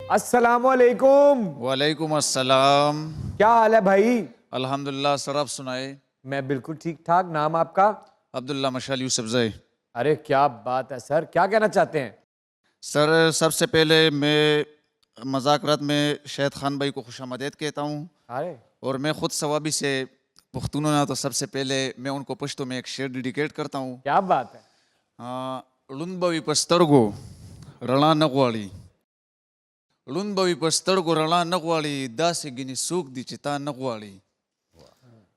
अस्सलामुअलैकुम। वालेकुम अस्सलाम। क्या हाल है भाई? अल्हम्दुलिल्लाह सर, आप सुनाए? मैं बिल्कुल ठीक ठाक। नाम आपका? अब्दुल्ला मशाल यूसुफज़ई। अरे क्या बात है सर, क्या कहना चाहते हैं? सर सबसे पहले मैं मज़ाकरात में शाहिद खान भाई को खुशामदीद कहता हूँ, अरे और मैं ख़ुद सवाबी से पुख्तूनों ना, तो सबसे पहले मैं उनको पश्तो में एक शेर डेडिकेट करता हूँ। क्या बात है। लुनबवी पस्तरगो रणा नगवाड़ी, लुनबवी पस्तरगो रणा नगवाड़ी, दासे गिनी सूक दी चिता नगवाड़ी,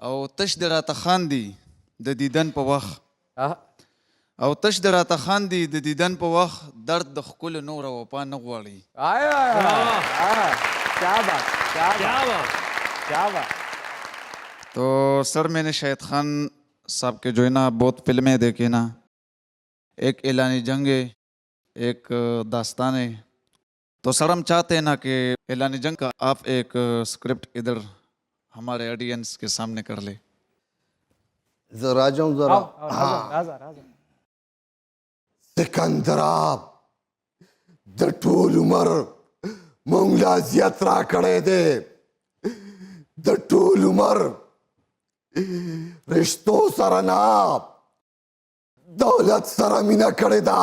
और तश दरा तखांदी द दीदन पवख, او تش دراته خاندي د دیدن په وخت درد د ښکلو نور او وفا نه غواړي. क्या बात क्या बात क्या बात। तो सर मैंने शाहिद खान साहब के जो है ना बहुत फिल्में देखी ना, एक एलानी जंग है, एक दास्तान है, तो सर हम चाहते हैं ना कि एलानी जंग का आप एक स्क्रिप्ट इधर हमारे ऑडियंस के सामने कर ले। जरा जाऊं जरा। सिकंदरा د ټول عمر مونږ لا زیات را کړی دی، د ټول عمر رشتو سره نه دولت سره مینه کړې ده.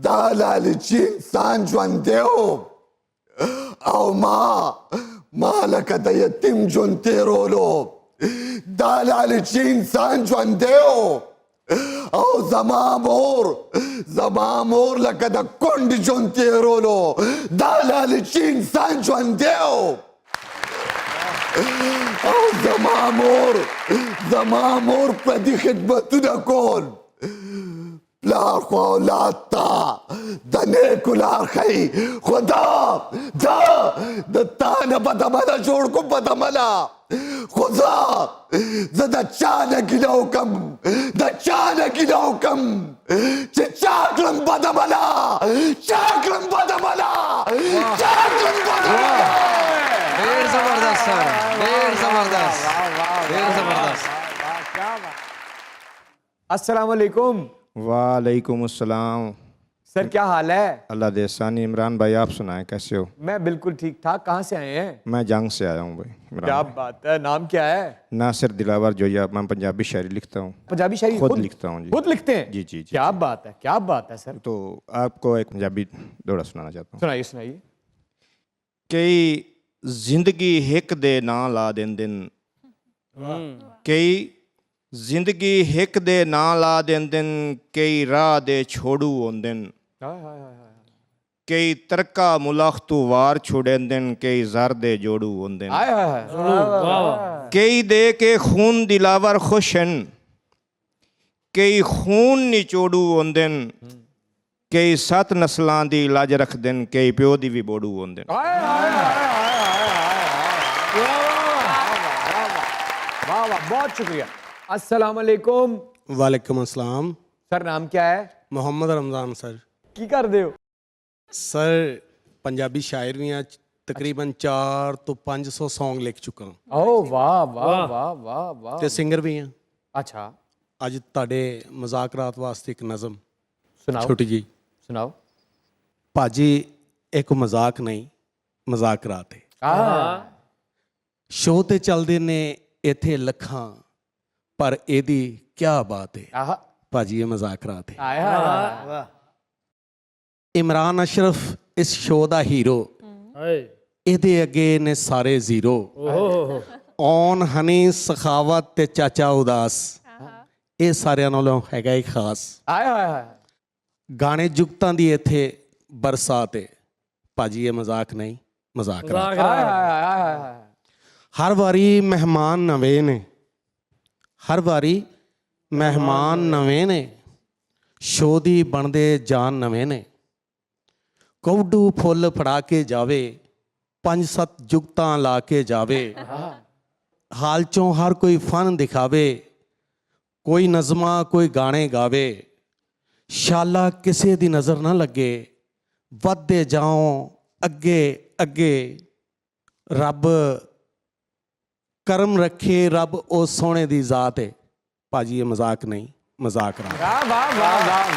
دا لالچي انسان ژوندی و او ما لکه د یتیم ژوند تېرولو. دا لالچي انسان ژوندی و او زما مور لکه د کونډې ژوند تېرولو. دا لالچي انسان ژوندی و او زما مور پردي خدمتونه کول. پلار خو اولاد ته د نیکو لار ښیي، خو د تا نه بدعمله جوړ کړو، بدعمله. خو زه د چا نه ګیله وکړم چې چا کړم بدعمله. ډېر زبردست سر، ډېر زبردست، ډېر زبردست. अस्सलामुअलैकुम। वालेकुम अस्सलाम। सर क्या हाल है? अल्लाह दे एहसान। इमरान भाई आप सुनाएं कैसे हो? मैं बिल्कुल ठीक ठाक। कहाँ से आए हैं? मैं जंग से आया हूँ भाई। क्या बात है। नाम क्या है? नासिर दिलावर जोया। मैं पंजाबी शायरी लिखता हूँ। पंजाबी शायरी खुद लिखता हूँ जी। खुद लिखते हैं? जी जी जी। क्या बात है, क्या बात है सर। तो आपको एक पंजाबी दौड़ा सुनाना चाहता हूँ। सुनाइए सुनाइए। कई जिंदगी हिक दे ना ला दिन, कई जिंदगी हिक दे ना ला दिन, कई राह दे छोड़ू ओंदिन, कई तरका मुलाख तू वार छुड़ेंदिन, कई जर दे जोड़ू ओंदिन, कई दे के खून दिलावर खुशन, कई खून निचोड़ू ओंदिन, कई सत नस्लां दी लाज रख दिन, कई प्यो दी भी बोड़ू ओंदिन। बहुत शुक्रिया। अस्सलामुअलैकुम। वालेकुम अस्सलाम। सर नाम क्या है? ਮੁਹੰਮਦ ਰਮਜ਼ਾਨ ਸਰ। की कर दे हो? ਸਰ ਪੰਜਾਬੀ ਸ਼ਾਇਰੀਆਂ ਤਕਰੀਬਨ 400 ਤੋਂ 500 ਸੌਂਗ ਲਿਖ ਚੁੱਕਾ ਹਾਂ ओ वाह वाह वाह वाह वाह। ਤੇ ਸਿੰਗਰ ਵੀ ਹਾਂ। अच्छा ਅੱਜ ਤੁਹਾਡੇ ਮਜ਼ਾਕਰਾਤ ਵਾਸਤੇ ਇੱਕ ਨਜ਼ਮ सुनाओ ਛੋਟੀ ਜੀ। सुनाओ। ਭਾਜੀ ਇੱਕ ਮਜ਼ਾਕ ਨਹੀਂ, ਮਜ਼ਾਕਰਾਤ ਹੈ। ਸ਼ੋਅ ਤੇ ਚੱਲਦੇ ਨੇ ਇੱਥੇ ਲੱਖਾਂ, ਪਰ ਇਹਦੀ ਕੀ ਬਾਤ ਹੈ ਭਾਜੀ, ਇਹ ਮਜ਼ਾਕਰਾਤ ਹੈ। ਇਮਰਾਨ ਅਸ਼ਰਫ ਇਸ ਸ਼ੋਅ ਦਾ ਹੀਰੋ, ਇਹਦੇ ਅੱਗੇ ਨੇ ਸਾਰੇ ਜ਼ੀਰੋ। ਔਨ ਹਨੀ ਸਖਾਵਤ ਤੇ ਚਾਚਾ ਉਦਾਸ, ਇਹ ਸਾਰਿਆਂ ਨਾਲੋਂ ਹੈਗਾ ਹੀ ਖਾਸ। ਗਾਣੇ ਜੁਗਤਾਂ ਦੀ ਇੱਥੇ ਬਰਸਾਤ ਹੈ ਭਾਜੀ, ਇਹ ਮਜ਼ਾਕ ਨਹੀਂ, ਮਜ਼ਾਕਰਾਤ। ਹਰ ਵਾਰੀ ਮਹਿਮਾਨ ਨਵੇਂ ਨੇ, ਹਰ ਵਾਰੀ ਮਹਿਮਾਨ ਨਵੇਂ ਨੇ, ਸ਼ੋਅ ਦੀ ਬਣਦੇ ਜਾਨ ਨਵੇਂ ਨੇ। ਕੌਡੂ ਫੁੱਲ ਫੜਾ ਕੇ ਜਾਵੇ, 5-7 ਜੁਗਤਾਂ ਲਾ ਕੇ ਜਾਵੇ, ਹਾਲ ਚੋਂ ਹਰ ਕੋਈ ਫਨ ਦਿਖਾਵੇ, ਕੋਈ ਨਜ਼ਮਾਂ ਕੋਈ ਗਾਣੇ ਗਾਵੇ। ਸ਼ਾਲਾ ਕਿਸੇ ਦੀ ਨਜ਼ਰ ਨਾ ਲੱਗੇ, ਵੱਧਦੇ ਜਾਓ ਅੱਗੇ ਅੱਗੇ, ਰੱਬ ਕਰਮ ਰੱਖੇ, ਰੱਬ ਉਹ ਸੋਹਣੇ ਦੀ ਜ਼ਾਤ ਹੈ ਭਾਜੀ, ਇਹ ਮਜ਼ਾਕ ਨਹੀਂ, ਮਜ਼ਾਕ।